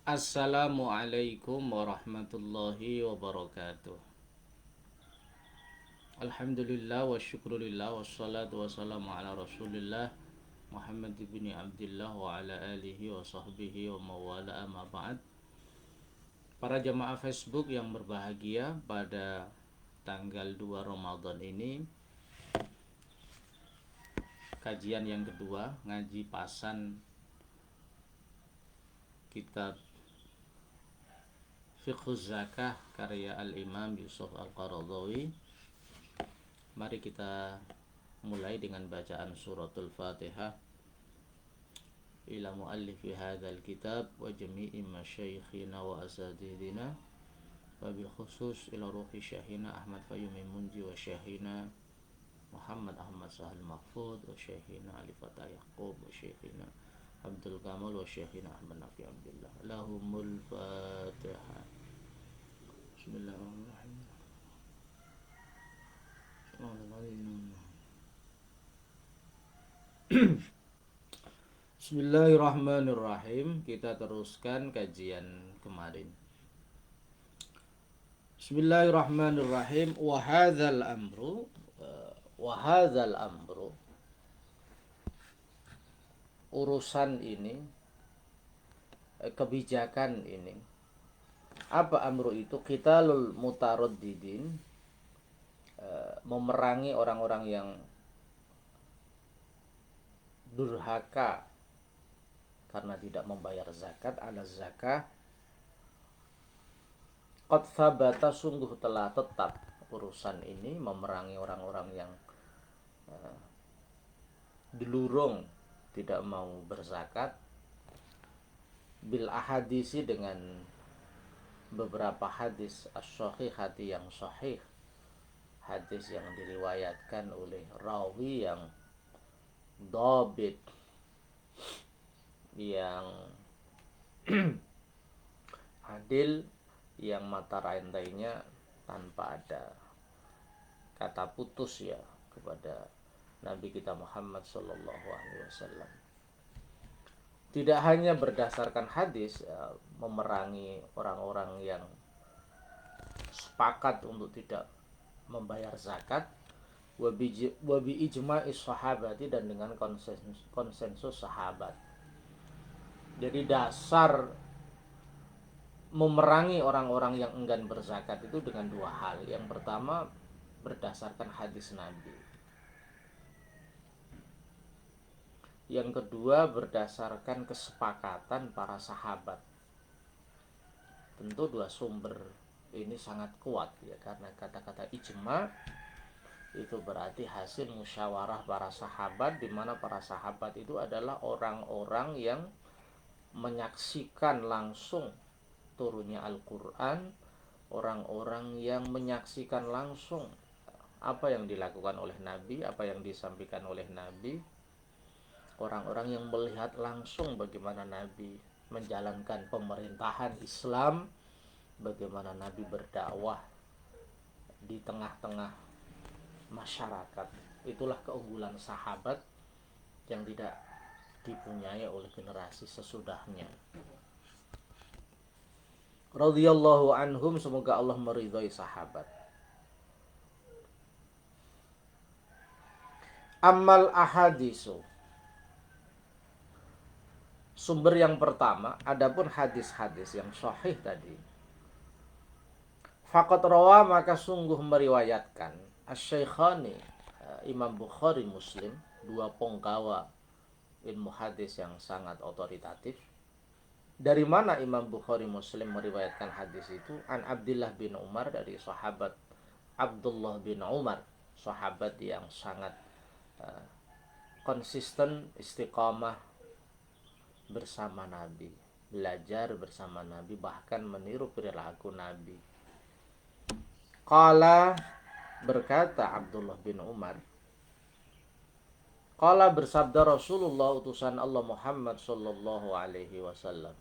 Assalamualaikum warahmatullahi wabarakatuh. Alhamdulillah wa syukrulillah wassalatu wassalamu ala rasulillah Muhammad ibn Abdullah wa ala alihi wa sahbihi wa mawala amma ba'd. Para jamaah Facebook yang berbahagia, pada tanggal 2 Ramadan ini kajian yang kedua, ngaji pasan kitab Fiqhuz Zakah karya Al-Imam Yusuf Al-Qaradawi. Mari kita mulai dengan bacaan suratul Fatihah. Ila muallifi hadzal kitab wa jami'i masyaikhina wa asatidina wa bil khusus ila ruhi syaihina Ahmad Fayyumi Munji wa syaihina Muhammad Ahmad Sahal Mahfud wa syaihina Ali Fatah Yaqub wa syaihina Abdul Kamal wa syaihina Ahmad Nafi Abdullah. Lahumul Fatihah. Bismillahirrahmanirrahim. Bismillahirrahmanirrahim. Kita teruskan kajian kemarin. Bismillahirrahmanirrahim. Wa hadzal amru urusan ini, kebijakan ini. Apa amru itu? Qitalul mutaraddidin, memerangi orang-orang yang durhaka karena tidak membayar zakat. Ala zakah qad thabata, sungguh telah tetap urusan ini, memerangi orang-orang yang dilurung tidak mau berzakat, bil ahadisi, dengan beberapa hadis as-sahihati yang sahih, hadis yang diriwayatkan oleh rawi yang dhabit, yang adil, yang mata rantainya tanpa ada kata putus ya kepada Nabi kita Muhammad sallallahu alaihi wasallam. Tidak hanya berdasarkan hadis memerangi orang-orang yang sepakat untuk tidak membayar zakat, wabi ijma'is sahabati, dan dengan konsensus sahabat. Jadi dasar memerangi orang-orang yang enggan berzakat itu dengan dua hal. Yang pertama berdasarkan hadis Nabi. Yang kedua berdasarkan kesepakatan para sahabat. Tentu dua sumber ini sangat kuat ya, karena kata-kata ijma itu berarti hasil musyawarah para sahabat, di mana para sahabat itu adalah orang-orang yang menyaksikan langsung turunnya Al-Quran, orang-orang yang menyaksikan langsung apa yang dilakukan oleh Nabi, apa yang disampaikan oleh Nabi, orang-orang yang melihat langsung bagaimana Nabi menjalankan pemerintahan Islam, bagaimana Nabi berdakwah di tengah-tengah masyarakat. Itulah keunggulan sahabat yang tidak dipunyai oleh generasi sesudahnya. Radhiyallahu anhum, semoga Allah meridhai sahabat. Amal ahadisu, sumber yang pertama, adapun hadis-hadis yang sahih tadi. Faqad rawa, maka sungguh meriwayatkan, asy-syaikhani, Imam Bukhari Muslim, dua penggawa ilmu hadis yang sangat otoritatif. Dari mana Imam Bukhari Muslim meriwayatkan hadis itu? An Abdullah bin Umar, dari sahabat Abdullah bin Umar, sahabat yang sangat konsisten, istiqamah bersama Nabi, belajar bersama Nabi, bahkan meniru perilaku Nabi. Qala, berkata Abdullah bin Umar, qala, bersabda Rasulullah utusan Allah Muhammad sallallahu alaihi wasallam.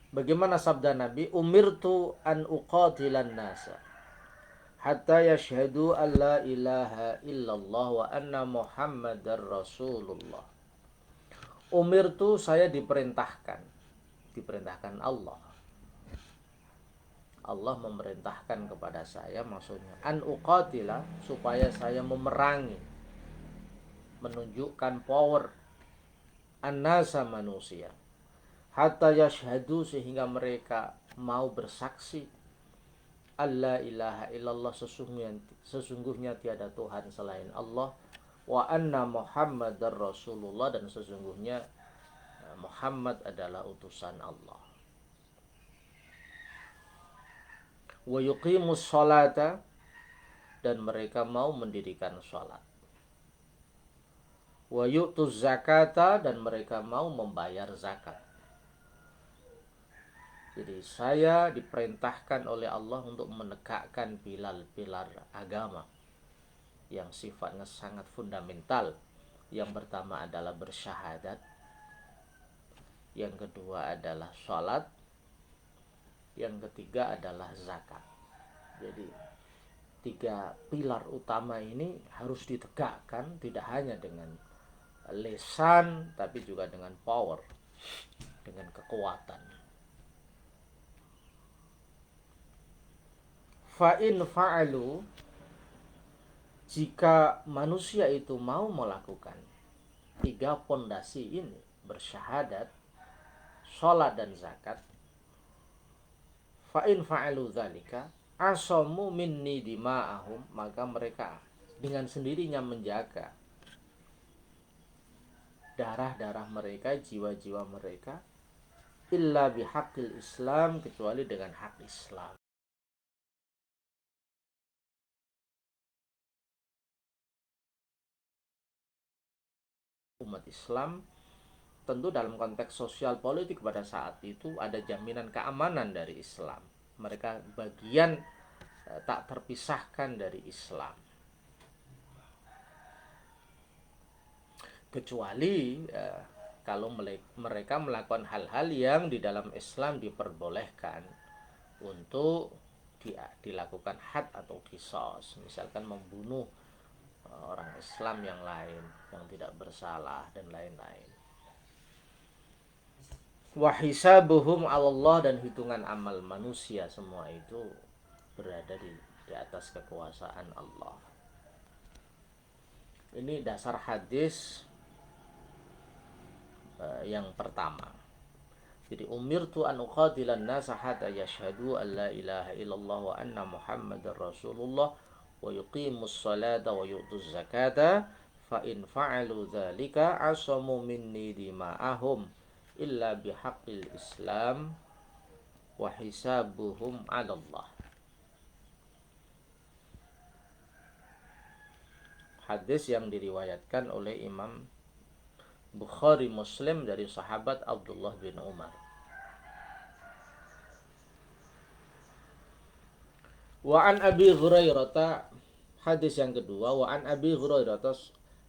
Bagaimana sabda Nabi? Umirtu an uqatilan nasa hatta yashhadu an la ilaha illallah wa anna Muhammadar Rasulullah Umirtu, saya diperintahkan Allah. Allah memerintahkan kepada saya, maksudnya an uqatila, supaya saya memerangi, menunjukkan power an-nasa, manusia, hatta yashhadu, sehingga mereka mau bersaksi alla ilaha illallah, sesungguhnya tiada Tuhan selain Allah, wa anna Muhammadar Rasulullah, dan sesungguhnya Muhammad adalah utusan Allah. Wa yuqimus sholata, dan mereka mau mendirikan sholat. Wa yu'tuz zakata, dan mereka mau membayar zakat. Jadi saya diperintahkan oleh Allah untuk menegakkan pilar-pilar agama yang sifatnya sangat fundamental. Yang pertama adalah bersyahadat, yang kedua adalah sholat, yang ketiga adalah zakat. Jadi 3 pilar utama ini harus ditegakkan, tidak hanya dengan lisan tapi juga dengan power, dengan kekuatan. Fa'in fa'alu, jika manusia itu mau melakukan 3 pondasi ini, bersyahadat, sholat, dan zakat, fa'in fa'alu dzalika asamu minni dima'ahum, maka mereka dengan sendirinya menjaga darah-darah mereka, jiwa-jiwa mereka, illa bihaqqil Islam, kecuali dengan hak Islam. Umat Islam tentu dalam konteks sosial politik pada saat itu ada jaminan keamanan dari Islam. Mereka bagian tak terpisahkan dari Islam. Kecuali kalau mereka melakukan hal-hal yang di dalam Islam diperbolehkan untuk dilakukan had atau qisas, misalkan membunuh orang Islam yang lain yang tidak bersalah dan lain-lain. Wa hisabuhum 'alallah, dan hitungan amal manusia semua itu berada di atas kekuasaan Allah. Ini dasar hadis yang pertama. Jadi umirtu an uqatilan nasa hatta yashhadu an la ilaha illallah wa anna Muhammadar Rasulullah wa yuqimus salata wa yu'tuz zakata fa in fa'alu dzalika asamu minni dima'ahum illa bihaqqil Islam wa hisabuhum 'ala Allah. Hadis yang diriwayatkan oleh Imam Bukhari Muslim dari sahabat Abdullah bin Umar. Wa an Abi Hurairah, hadis yang kedua, wa an Abi Hurairah,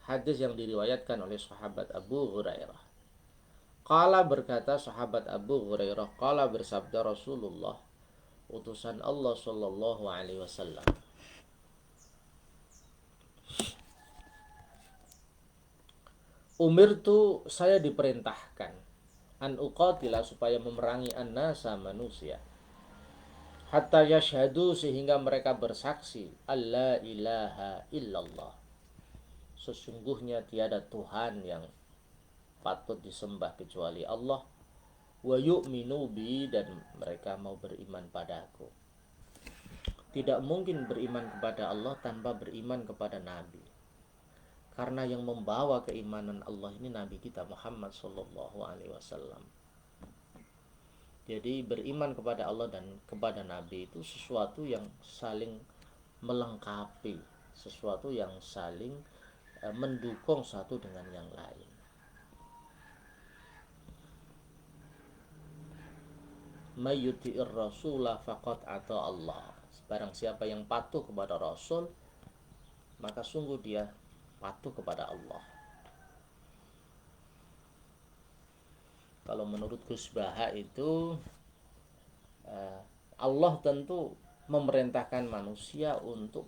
hadis yang diriwayatkan oleh sahabat Abu Hurairah. Qala, berkata sahabat Abu Hurairah, qala, bersabda Rasulullah, utusan Allah sallallahu alaihi wasallam, umirtu, saya diperintahkan, an uqatila, supaya memerangi an-nasa, manusia, hatta yashhadu, sehingga mereka bersaksi alla ilaha illallah, sesungguhnya tiada Tuhan yang patut disembah kecuali Allah, wa yu'minu bi, dan mereka mau beriman padaku. Tidak mungkin beriman kepada Allah tanpa beriman kepada Nabi, karena yang membawa keimanan Allah ini Nabi kita Muhammad sallallahu alaihi wasallam. Jadi beriman kepada Allah dan kepada Nabi itu sesuatu yang saling melengkapi, sesuatu yang saling mendukung satu dengan yang lain. Mayyuti'ir rasulah faqad ata Allah. Barang siapa yang patuh kepada Rasul, maka sungguh dia patuh kepada Allah. Kalau menurut Gus Baha itu Allah tentu memerintahkan manusia untuk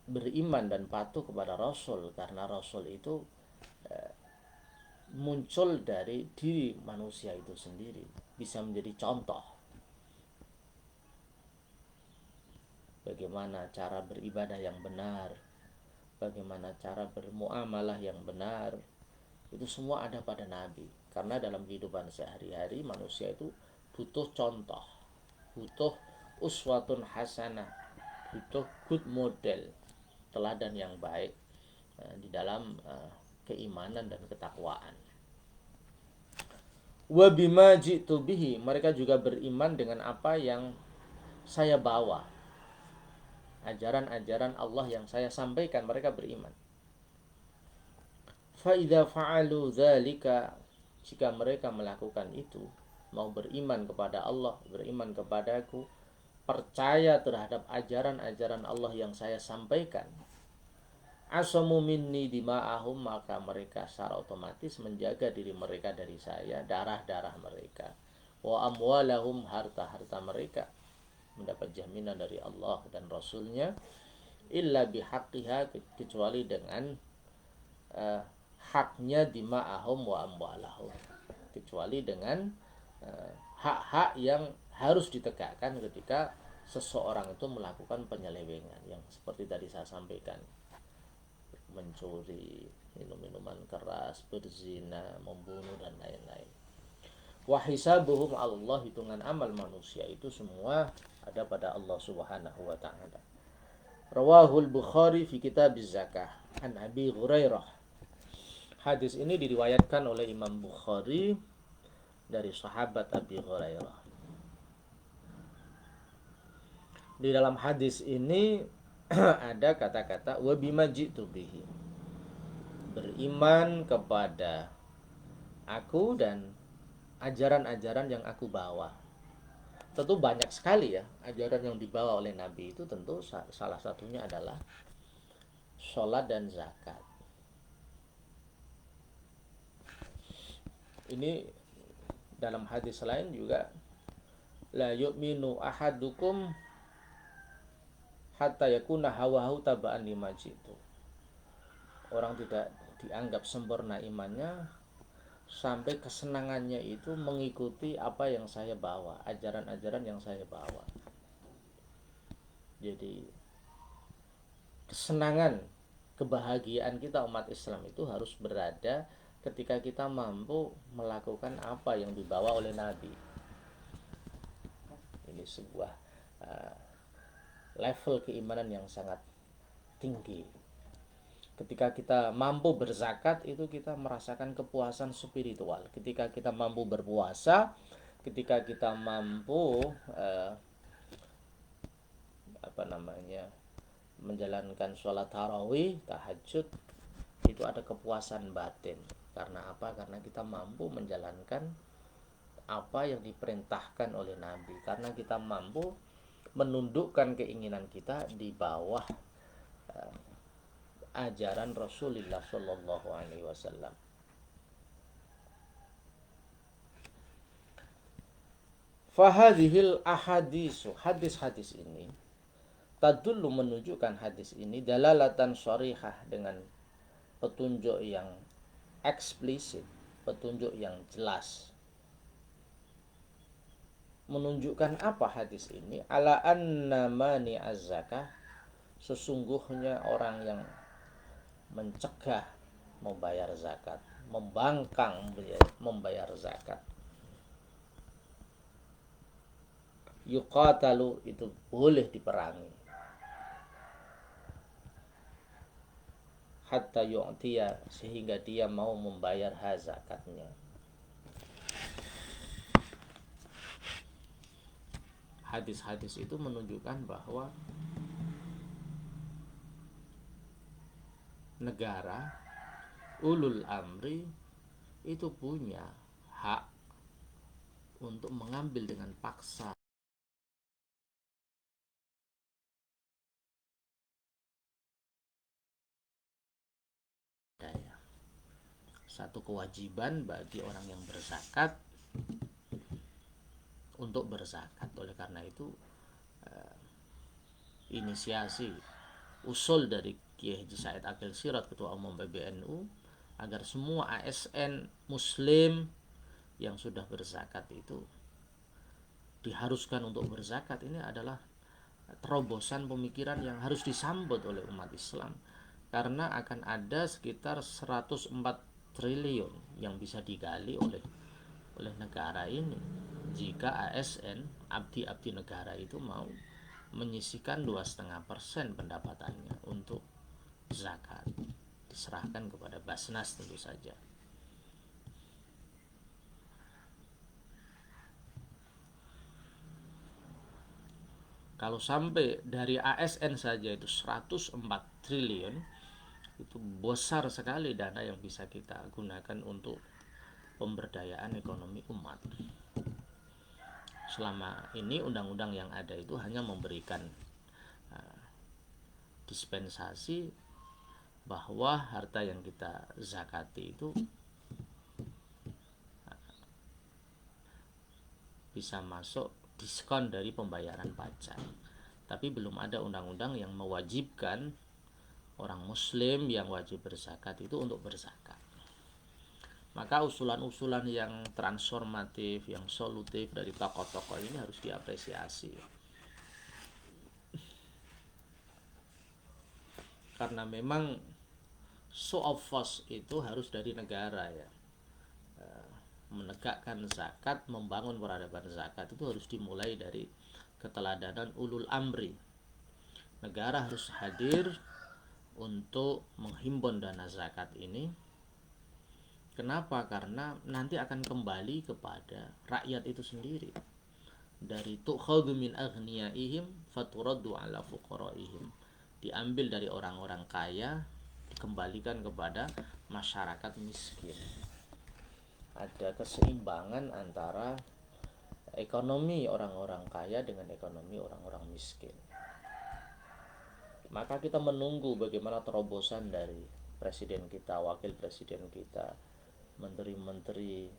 beriman dan patuh kepada Rasul, karena Rasul itu muncul dari diri manusia itu sendiri, bisa menjadi contoh bagaimana cara beribadah yang benar, bagaimana cara bermuamalah yang benar. Itu semua ada pada Nabi. Karena dalam kehidupan sehari-hari manusia itu butuh contoh, butuh uswatun hasanah, butuh good model, teladan yang baik di dalam keimanan dan ketakwaan. Wa bima ji'tu bihi, mereka juga beriman dengan apa yang saya bawa, ajaran-ajaran Allah yang saya sampaikan, mereka beriman. Fa idza fa'alu dzalika, jika mereka melakukan itu, mau beriman kepada Allah, beriman kepadaku, percaya terhadap ajaran-ajaran Allah yang saya sampaikan, asamu minni dima'ahum, maka mereka secara otomatis menjaga diri mereka dari saya, darah-darah mereka, wa amwalahum, harta-harta mereka, mendapat jaminan dari Allah dan Rasulnya, illa bihaqqiha, kecuali dengan haknya dima'ahum wa amwalahum, kecuali dengan hak-hak yang harus ditegakkan ketika seseorang itu melakukan penyelewengan yang seperti tadi saya sampaikan, mencuri, minum minuman keras, berzina, membunuh dan lain-lain. Wa hisabuhum Allah, hitungan amal manusia itu semua ada pada Allah Subhanahu wa taala. Rawahul Bukhari fi kitab zakah an Abi Hurairah. Hadis ini diriwayatkan oleh Imam Bukhari dari sahabat Abi Hurairah. Di dalam hadis ini ada kata-kata wa bima ji'tu bihi, beriman kepada aku dan ajaran-ajaran yang aku bawa. Tentu banyak sekali ya ajaran yang dibawa oleh Nabi itu, tentu salah satunya adalah sholat dan zakat. Ini dalam hadis lain juga, la yu'minu ahadukum hatta yakuna hawahu taba'an lima jitu. Orang tidak dianggap sempurna imannya sampai kesenangannya itu mengikuti apa yang saya bawa, ajaran-ajaran yang saya bawa. Jadi kesenangan, kebahagiaan kita umat Islam itu harus berada ketika kita mampu melakukan apa yang dibawa oleh Nabi. Ini sebuah level keimanan yang sangat tinggi. Ketika kita mampu berzakat, itu kita merasakan kepuasan spiritual. Ketika kita mampu berpuasa, ketika kita mampu menjalankan sholat tarawih, tahajud, itu ada kepuasan batin. Karena apa? Karena kita mampu menjalankan apa yang diperintahkan oleh Nabi. Karena kita mampu menundukkan keinginan kita di bawah ajaran Rasulullah Shallallahu Alaihi Wasallam. Fahadhil ahadisu, hadis-hadis ini tadullu, menunjukkan hadis ini dalalatan sharihah, dengan petunjuk yang eksplisit, petunjuk yang jelas. Menunjukkan apa hadis ini? Ala anna mani az-zakah, sesungguhnya orang yang mencegah membayar zakat, membangkang membayar zakat, yuqatalu, itu boleh diperangi, hatta yu'tiya, sehingga dia mau membayar zakatnya. Hadis-hadis itu menunjukkan bahwa negara, ulul amri, itu punya hak untuk mengambil dengan paksa daya. Satu kewajiban bagi orang yang berzakat untuk berzakat. Oleh karena itu inisiasi usul dari Kiai Haji Said Akil Sirot, Ketua Umum PBNU, agar semua ASN muslim yang sudah berzakat itu diharuskan untuk berzakat. Ini adalah terobosan pemikiran yang harus disambut oleh umat Islam, karena akan ada sekitar 104 triliun yang bisa digali oleh negara ini jika ASN, abdi-abdi negara itu mau menyisihkan 2,5% pendapatannya untuk zakat, diserahkan kepada Basnas tentu saja. Kalau sampai dari ASN saja itu 104 triliun, itu besar sekali dana yang bisa kita gunakan untuk pemberdayaan ekonomi umat. Selama ini undang-undang yang ada itu hanya memberikan dispensasi bahwa harta yang kita zakati itu bisa masuk diskon dari pembayaran pajak. Tapi belum ada undang-undang yang mewajibkan orang muslim yang wajib berzakat itu untuk berzakat. Maka usulan-usulan yang transformatif, yang solutif dari tokoh-tokoh ini harus diapresiasi. Karena memang show of force itu harus dari negara ya. Menegakkan zakat, membangun peradaban zakat itu harus dimulai dari keteladanan ulul amri. Negara harus hadir untuk menghimpun dana zakat ini. Kenapa? Karena nanti akan kembali kepada rakyat itu sendiri. Dari tu'khadhu min aghniyaihim faturaddu ala fuqaraihim. Diambil dari orang-orang kaya, dikembalikan kepada masyarakat miskin. Ada keseimbangan antara ekonomi orang-orang kaya dengan ekonomi orang-orang miskin. Maka kita menunggu bagaimana terobosan dari presiden kita, wakil presiden kita, menteri-menteri,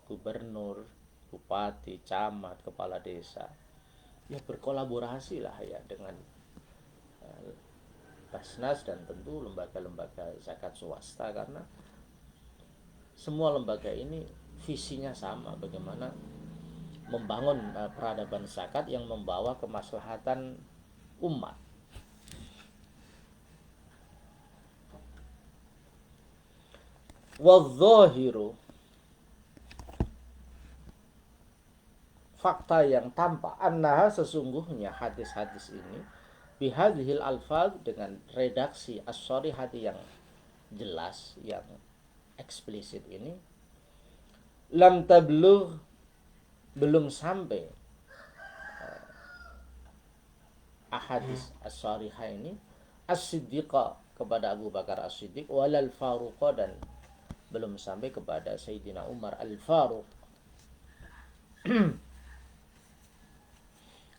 gubernur, bupati, camat, kepala desa. Ya berkolaborasi lah ya dengan Basnas dan tentu lembaga-lembaga zakat swasta, karena semua lembaga ini visinya sama, bagaimana membangun peradaban zakat yang membawa kemaslahatan umat. Wadzahiru, fakta yang tampak, annaha sesungguhnya hadis-hadis ini bihadhil alfaz, dengan redaksi as-sharihati yang jelas, yang eksplisit ini, lam tablugh, belum sampai ahadis as-sharihah ini as-siddiqa, kepada Abu Bakar as-Siddiq, walal faruqa, dan belum sampai kepada Sayyidina Umar al-Faruq.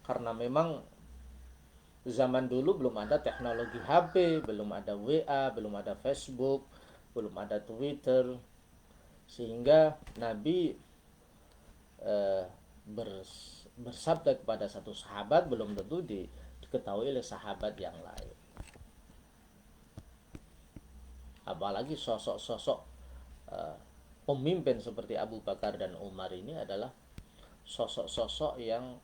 Karena memang zaman dulu belum ada teknologi HP, belum ada WA, belum ada Facebook, belum ada Twitter, sehingga Nabi bersabda kepada satu sahabat belum tentu diketahui oleh sahabat yang lain. Apalagi sosok-sosok pemimpin seperti Abu Bakar dan Umar ini adalah sosok-sosok yang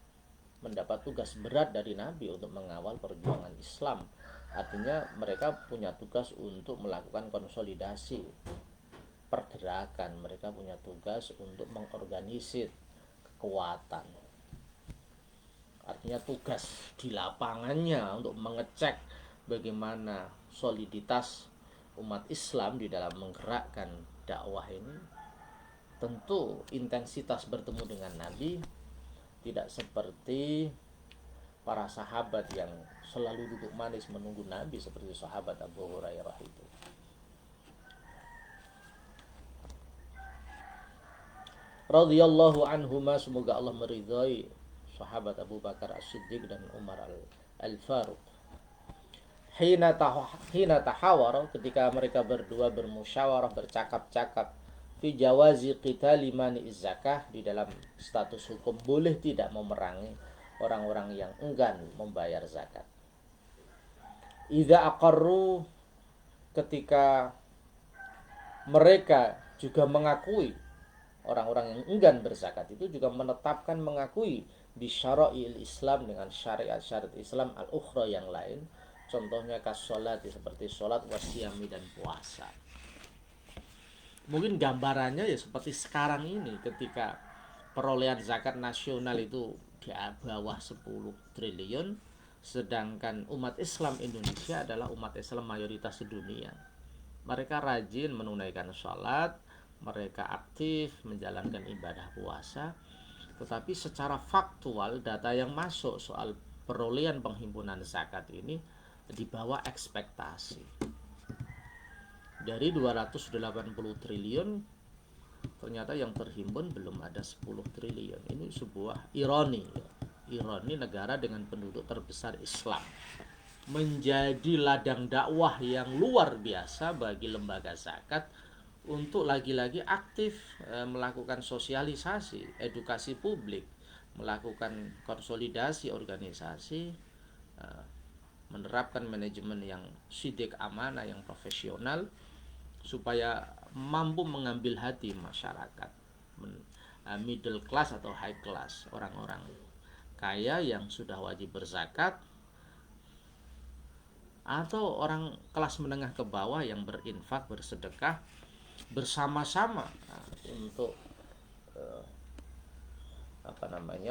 mendapat tugas berat dari Nabi untuk mengawal perjuangan Islam. Artinya mereka punya tugas untuk melakukan konsolidasi pergerakan, mereka punya tugas untuk mengorganisir kekuatan. Artinya tugas di lapangannya untuk mengecek bagaimana soliditas umat Islam di dalam menggerakkan dakwah ini. Tentu intensitas bertemu dengan Nabi tidak seperti para sahabat yang selalu duduk manis menunggu Nabi, seperti sahabat Abu Hurairah itu. Radhiyallahu anhuma, semoga Allah meridhai sahabat Abu Bakar As-Siddiq dan Umar Al-Faruq. Hina tahawara, ketika mereka berdua bermusyawarah, bercakap-cakap, fi jawazi qitali mani zakah, di dalam status hukum boleh tidak memerangi orang-orang yang enggan membayar zakat. Idza aqarru, ketika mereka juga mengakui, orang-orang yang enggan berzakat itu juga menetapkan mengakui di syara'il Islam dengan syariat-syariat Islam al-ukhra yang lain, contohnya kasolat seperti sholat, wasyami dan puasa. Mungkin gambarannya ya seperti sekarang ini ketika perolehan zakat nasional itu di bawah 10 triliun, sedangkan umat Islam Indonesia adalah umat Islam mayoritas sedunia. Mereka rajin menunaikan sholat, mereka aktif menjalankan ibadah puasa, tetapi secara faktual data yang masuk soal perolehan penghimpunan zakat ini di bawah ekspektasi. Dari 280 triliun ternyata yang terhimpun belum ada 10 triliun. Ini sebuah ironi ya. Ironi negara dengan penduduk terbesar Islam menjadi ladang dakwah yang luar biasa bagi lembaga zakat untuk lagi-lagi aktif melakukan sosialisasi, edukasi publik, melakukan konsolidasi organisasi, menerapkan manajemen yang sidik, amanah, yang profesional, supaya mampu mengambil hati masyarakat middle class atau high class, orang-orang kaya yang sudah wajib berzakat, atau orang kelas menengah ke bawah yang berinfak, bersedekah bersama-sama untuk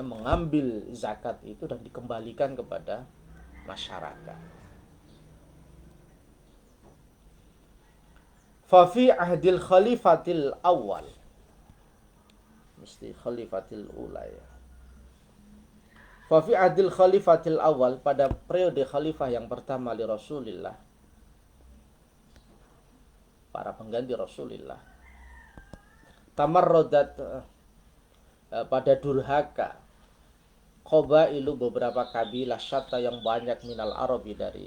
mengambil zakat itu dan dikembalikan kepada masyarakat. Fafi ahdil khalifatil awal, mesti khalifatil ula ya. Fafi ahdil khalifatil awal, pada periode khalifah yang pertama li Rasulillah, para pengganti Rasulillah, tamarrodat, pada durhaka qabailu, beberapa kabilah syatta yang banyak minal arabi, dari